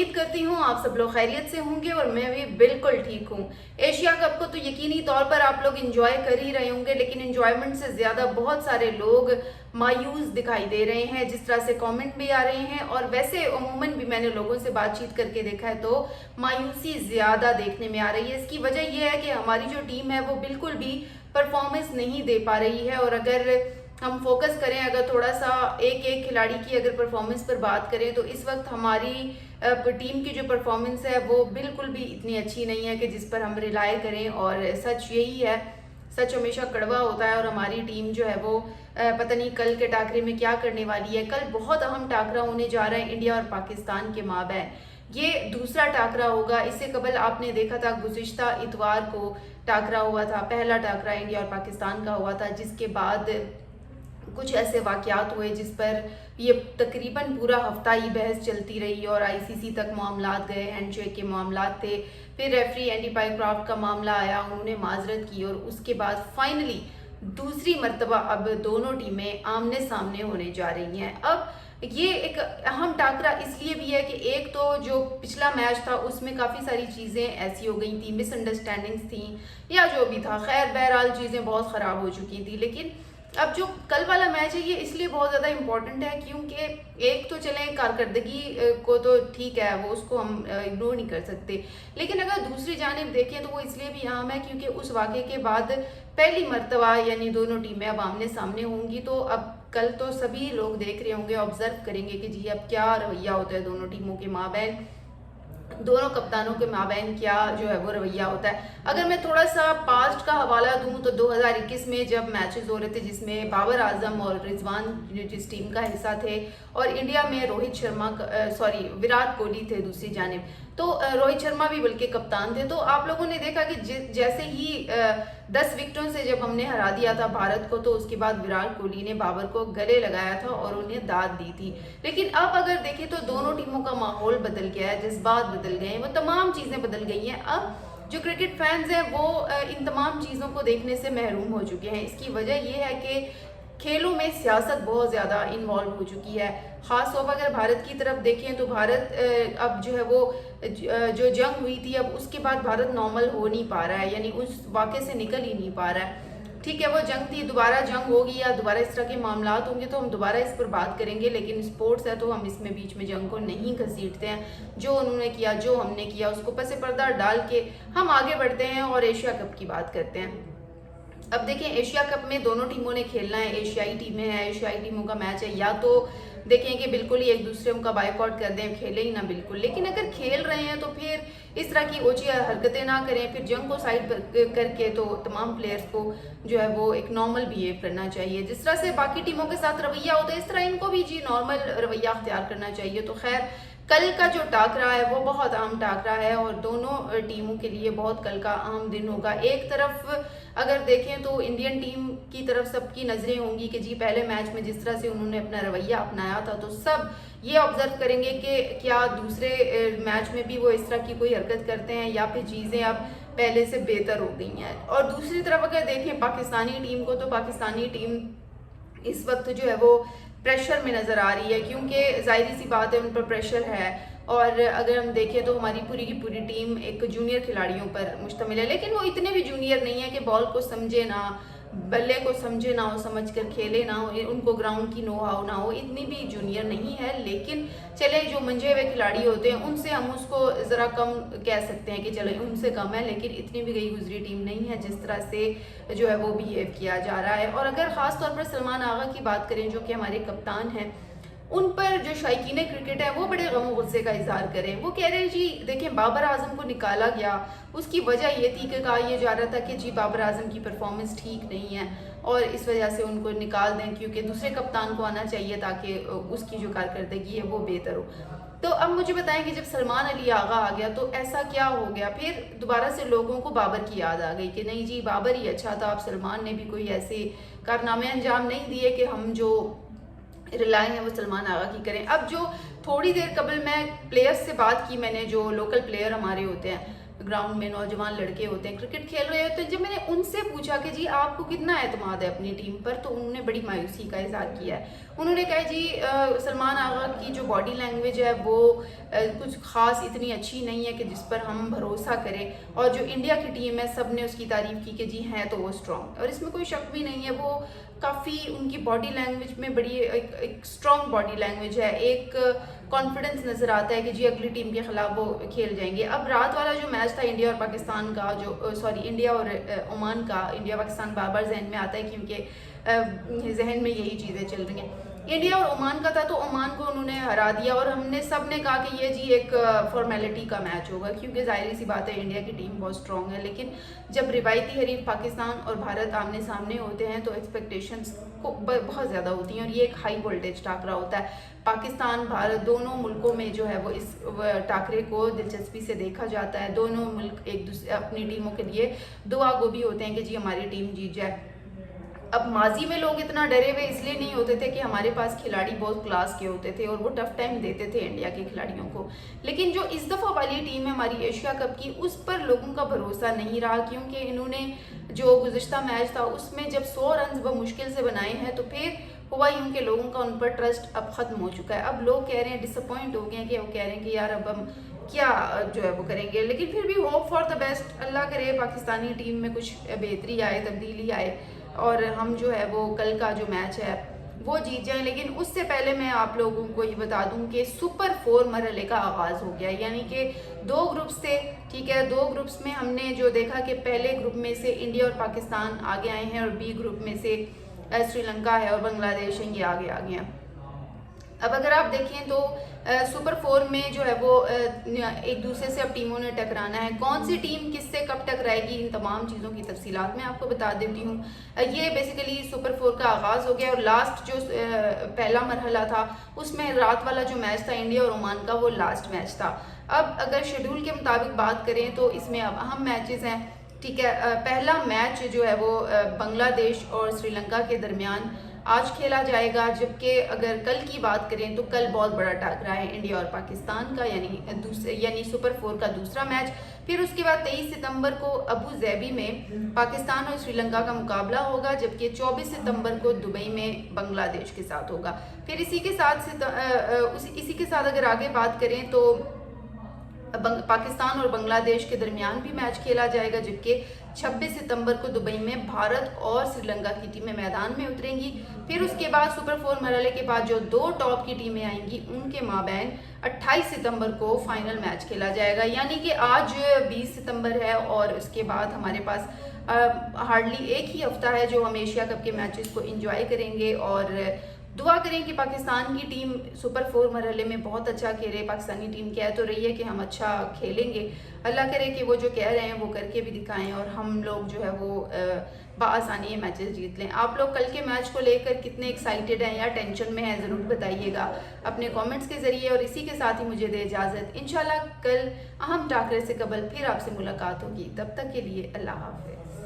उम्मीद करती हूँ आप सब लोग खैरियत से होंगे और मैं भी बिल्कुल ठीक हूँ। एशिया कप को तो यकीनी तौर पर आप लोग इंजॉय कर ही रहे होंगे, लेकिन इंजॉयमेंट से ज़्यादा बहुत सारे लोग मायूस दिखाई दे रहे हैं, जिस तरह से कमेंट भी आ रहे हैं। और वैसे अमूमन भी मैंने लोगों से बातचीत करके देखा है तो मायूसी ज़्यादा देखने में आ रही है। इसकी वजह यह है कि हमारी जो टीम है वो बिल्कुल भी परफॉर्मेंस नहीं दे पा रही है। और अगर हम फोकस करें, अगर थोड़ा सा एक एक खिलाड़ी की अगर परफॉर्मेंस पर बात करें तो इस वक्त हमारी टीम की जो परफॉर्मेंस है वो बिल्कुल भी इतनी अच्छी नहीं है कि जिस पर हम रिलाय करें। और सच यही है, सच हमेशा कड़वा होता है। और हमारी टीम जो है वो पता नहीं कल के टाकरे में क्या करने वाली है। कल बहुत अहम टाकरा होने जा रहा है इंडिया और पाकिस्तान के माबैन। ये दूसरा टाकरा होगा। इससे कबल आपने देखा था गुज़िश्ता इतवार को टाकरा हुआ था, पहला टाकरा इंडिया और पाकिस्तान का हुआ था, जिसके बाद कुछ ऐसे वाकयात हुए जिस पर ये तकरीबन पूरा हफ्ता ही बहस चलती रही और आईसीसी तक मामलात गए, हैंडशेक के मामलात थे। फिर रेफरी एंडी पाइक्राफ्ट का मामला आया, उन्होंने माजरत की और उसके बाद फाइनली दूसरी मर्तबा अब दोनों टीमें आमने सामने होने जा रही हैं। अब ये एक अहम टाकरा इसलिए भी है कि एक तो जो पिछला मैच था उसमें काफ़ी सारी चीज़ें ऐसी हो गई थी, मिसअंडरस्टैंडिंग्स थी या जो भी था, खैर बहरहाल चीज़ें बहुत ख़राब हो चुकी थी। लेकिन अब जो कल वाला मैच है ये इसलिए बहुत ज़्यादा इम्पोर्टेंट है क्योंकि एक तो चलें कारकर्दगी को तो ठीक है, वो उसको हम इग्नोर नहीं कर सकते, लेकिन अगर दूसरी जानिब देखें तो वो इसलिए भी अहम है क्योंकि उस वाक़े के बाद पहली मर्तबा यानी दोनों टीमें अब आमने सामने होंगी। तो अब कल तो सभी लोग देख रहे होंगे, ऑब्जर्व करेंगे कि जी अब क्या रवैया होता है दोनों टीमों के माबैन, दोनों कप्तानों के माबैन क्या जो है वो रवैया होता है। अगर मैं थोड़ा सा पास्ट का हवाला दूं तो 2021 में जब मैचेस हो रहे थे जिसमें बाबर आजम और रिजवान जिस टीम का हिस्सा थे और इंडिया में रोहित शर्मा विराट कोहली थे दूसरी जानिब, तो रोहित शर्मा भी बल्कि कप्तान थे। तो आप लोगों ने देखा कि जैसे ही 10 विकेटों से जब हमने हरा दिया था भारत को, तो उसके बाद विराट कोहली ने बाबर को गले लगाया था और उन्हें दाद दी थी। लेकिन अब अगर देखें तो दोनों टीमों का माहौल बदल गया है, जज्बात बदल गए हैं, वो तमाम चीज़ें बदल गई हैं। अब जो क्रिकेट फैंस हैं वो इन तमाम चीज़ों को देखने से महरूम हो चुके हैं। इसकी वजह यह है कि खेलों में सियासत बहुत ज़्यादा इन्वॉल्व हो चुकी है। ख़ास तौर पर अगर भारत की तरफ देखें तो भारत अब जो है वो जो जंग हुई थी अब उसके बाद भारत नॉर्मल हो नहीं पा रहा है, यानी उस वाक़े से निकल ही नहीं पा रहा है। ठीक है, वो जंग थी, दोबारा जंग होगी या दोबारा इस तरह के मामलात होंगे तो हम दोबारा इस पर बात करेंगे, लेकिन स्पोर्ट्स है तो हम इसमें बीच में जंग को नहीं घसीटते हैं। जो उन्होंने किया, जो हमने किया, उसको पसे पर्दा डाल के हम आगे बढ़ते हैं और एशिया कप की बात करते हैं। अब देखें, एशिया कप में दोनों टीमों ने खेलना है, एशियाई टीमें हैं, एशियाई टीमों का मैच है। या तो देखें कि बिल्कुल ही एक दूसरे का बायकॉट कर दें, खेले ही ना बिल्कुल, लेकिन अगर खेल रहे हैं तो फिर इस तरह की ओछी हरकतें ना करें। फिर जंग को साइड करके तो तमाम प्लेयर्स को जो है वो एक नॉर्मल बिहेव करना चाहिए। जिस तरह से बाकी टीमों के साथ रवैया होता है इस तरह इनको भी जी नॉर्मल रवैया अख्तियार करना चाहिए। तो खैर, कल का जो टाकरा है वो बहुत अहम टाकरा है और दोनों टीमों के लिए बहुत कल का अहम दिन होगा। एक तरफ अगर देखें तो इंडियन टीम की तरफ सबकी नज़रें होंगी कि जी पहले मैच में जिस तरह से उन्होंने अपना रवैया अपनाया था तो सब ये ऑब्जर्व करेंगे कि क्या दूसरे मैच में भी वो इस तरह की कोई हरकत करते हैं या फिर चीज़ें अब पहले से बेहतर हो गई हैं। और दूसरी तरफ अगर देखें पाकिस्तानी टीम को, तो पाकिस्तानी टीम इस वक्त जो है वो प्रेशर में नज़र आ रही है क्योंकि जाहिर सी बात है उन पर प्रेशर है। और अगर हम देखें तो हमारी पूरी की पूरी टीम एक जूनियर खिलाड़ियों पर मुश्तमिल है, लेकिन वो इतने भी जूनियर नहीं है कि बॉल को समझे ना, बल्ले को समझे ना हो, समझ कर खेले ना हो, उनको ग्राउंड की नो हाउ ना हो, इतनी भी जूनियर नहीं है। लेकिन चले जो मंजे हुए खिलाड़ी होते हैं उनसे हम उसको ज़रा कम कह सकते हैं कि चले उनसे कम है, लेकिन इतनी भी गई गुजरी टीम नहीं है जिस तरह से जो है वो बिहेव किया जा रहा है। और अगर ख़ास तौर पर सलमान आगा की बात करें जो कि हमारे कप्तान हैं, उन पर जो शायकीन क्रिकेट है वो बड़े गम गुस्से का इजहार करें। वो कह रहे हैं जी देखें बाबर आजम को निकाला गया, उसकी वजह ये थी कि कहा यह जा रहा था कि जी बाबर आजम की परफॉर्मेंस ठीक नहीं है और इस वजह से उनको निकाल दें क्योंकि दूसरे कप्तान को आना चाहिए ताकि उसकी जो कारकर्दगी है वो बेहतर हो। तो अब मुझे बताएं कि जब सलमान अली आगा आ गया तो ऐसा क्या हो गया, फिर दोबारा से लोगों को बाबर की याद आ गई कि नहीं जी बाबर ही अच्छा था, अब सलमान ने भी कोई ऐसे कारनामे अंजाम नहीं दिए कि हम जो रिलाय है वो सलमान आगा की करें। अब जो थोड़ी देर कबल मैं प्लेयर्स से बात की मैंने, जो लोकल प्लेयर हमारे होते हैं ग्राउंड में नौजवान लड़के होते हैं, क्रिकेट खेल रहे होते हैं। जब मैंने उनसे पूछा कि जी आपको कितना एतमाद है अपनी टीम पर, तो उन्होंने बड़ी मायूसी का इजहार किया है। उन्होंने कहा जी सलमान आगा की जो बॉडी लैंग्वेज है वो कुछ ख़ास इतनी अच्छी नहीं है कि जिस पर हम भरोसा करें, और जो इंडिया की टीम है सब ने उसकी तारीफ़ की कि जी हैं तो वो स्ट्रॉन्ग, और इसमें कोई शक भी नहीं है। वो काफ़ी उनकी बॉडी लैंग्वेज में बड़ी एक स्ट्रॉन्ग बॉडी लैंग्वेज है, एक कॉन्फिडेंस नज़र आता है कि जी अगली टीम के खिलाफ वो खेल जाएंगे। अब रात वाला जो मैच था इंडिया और पाकिस्तान का, जो इंडिया और ओमान का, इंडिया पाकिस्तान बार बार जहन में आता है क्योंकि जहन में यही चीज़ें चल रही हैं। इंडिया और ओमान का था तो ओमान को उन्होंने हरा दिया, और हमने सब ने कहा कि ये जी एक फॉर्मेलिटी का मैच होगा, क्योंकि जाहिर सी बात है इंडिया की टीम बहुत स्ट्रॉन्ग है। लेकिन जब रिवायती हरीफ पाकिस्तान और भारत आमने सामने होते हैं तो एक्सपेक्टेशंस को बहुत ज़्यादा होती हैं, और ये एक हाई वोल्टेज टाकरा होता है। पाकिस्तान भारत दोनों मुल्कों में जो है वो इस टाकरे को दिलचस्पी से देखा जाता है। दोनों मुल्क एक दूसरे अपनी टीमों के लिए दुआ गो भी होते हैं कि जी हमारी टीम जीत जाए। अब माजी में लोग इतना डरे हुए इसलिए नहीं होते थे कि हमारे पास खिलाड़ी बहुत क्लास के होते थे और वो टफ टाइम देते थे इंडिया के खिलाड़ियों को, लेकिन जो इस दफ़ा वाली टीम है हमारी एशिया कप की, उस पर लोगों का भरोसा नहीं रहा, क्योंकि इन्होंने जो गुज़िश्ता मैच था उसमें जब 100 रन मुश्किल से बनाए हैं तो फिर हुआ यूँ कि लोगों का उन पर ट्रस्ट अब ख़त्म हो चुका है। अब लोग कह रहे हैं, डिसअपॉइंट हो गए हैं कि वो कह रहे हैं कि यार अब हम क्या जो है वो करेंगे, लेकिन फिर भी होप फॉर द बेस्ट, अल्लाह करे पाकिस्तानी टीम में कुछ बेहतरी आए, तब्दीली आए, और हम जो है वो कल का जो मैच है वो जीत जाएं। लेकिन उससे पहले मैं आप लोगों को ये बता दूं कि सुपर 4 मरहले का आगाज़ हो गया, यानी कि 2 ग्रुप्स थे, ठीक है। 2 ग्रुप्स में हमने जो देखा कि पहले ग्रुप में से इंडिया और पाकिस्तान आगे आए हैं, और बी ग्रुप में से श्रीलंका है और बांग्लादेश है, ये आगे आ गए हैं। अब अगर आप देखें तो सुपर 4 में जो है वो एक दूसरे से अब टीमों ने टकराना है। कौन सी टीम किससे कब टकराएगी, इन तमाम चीज़ों की तफसीलात मैं आपको बता देती हूँ। ये बेसिकली सुपर 4 का आगाज़ हो गया, और लास्ट जो पहला मरहला था उसमें रात वाला जो मैच था इंडिया और ओमान का, वो लास्ट मैच था। अब अगर शेड्यूल के मुताबिक बात करें तो इसमें अब अहम मैचेस हैं, ठीक है। पहला मैच जो है वो बांग्लादेश और श्रीलंका के दरमियान आज खेला जाएगा, जबकि अगर कल की बात करें तो कल बहुत बड़ा टाकरा है इंडिया और पाकिस्तान का, यानी सुपर 4 का दूसरा मैच। फिर उसके बाद 23 सितंबर को अबू धाबी में पाकिस्तान और श्रीलंका का मुकाबला होगा, जबकि 24 सितंबर को दुबई में बांग्लादेश के साथ होगा। फिर इसी के साथ अगर आगे बात करें तो पाकिस्तान और बांग्लादेश के दरमियान भी मैच खेला जाएगा, जबकि 26 सितंबर को दुबई में भारत और श्रीलंका की टीमें मैदान में उतरेंगी। फिर उसके बाद सुपर 4 मरहले के बाद जो 2 टॉप की टीमें आएंगी उनके माबैन 28 सितंबर को फाइनल मैच खेला जाएगा, यानी कि आज 20 सितंबर है और उसके बाद हमारे पास हार्डली एक ही हफ्ता है जो हम एशिया कप के मैचेस को एंजॉय करेंगे। और दुआ करें कि पाकिस्तान की टीम सुपर 4 मरहले में बहुत अच्छा खेले। पाकिस्तानी टीम कह तो रही है कि हम अच्छा खेलेंगे, अल्लाह करे कि वो जो कह रहे हैं वो करके भी दिखाएं और हम लोग जो है वो बआसानी ये मैचेस जीत लें। आप लोग कल के मैच को लेकर कितने एक्साइटेड हैं या टेंशन में हैं, ज़रूर बताइएगा अपने कमेंट्स के ज़रिए। और इसी के साथ ही मुझे दे इजाज़त, इंशाल्लाह कल अहम टाकरे से कबल फिर आपसे मुलाकात होगी। तब तक के लिए अल्लाह हाफ़िज़।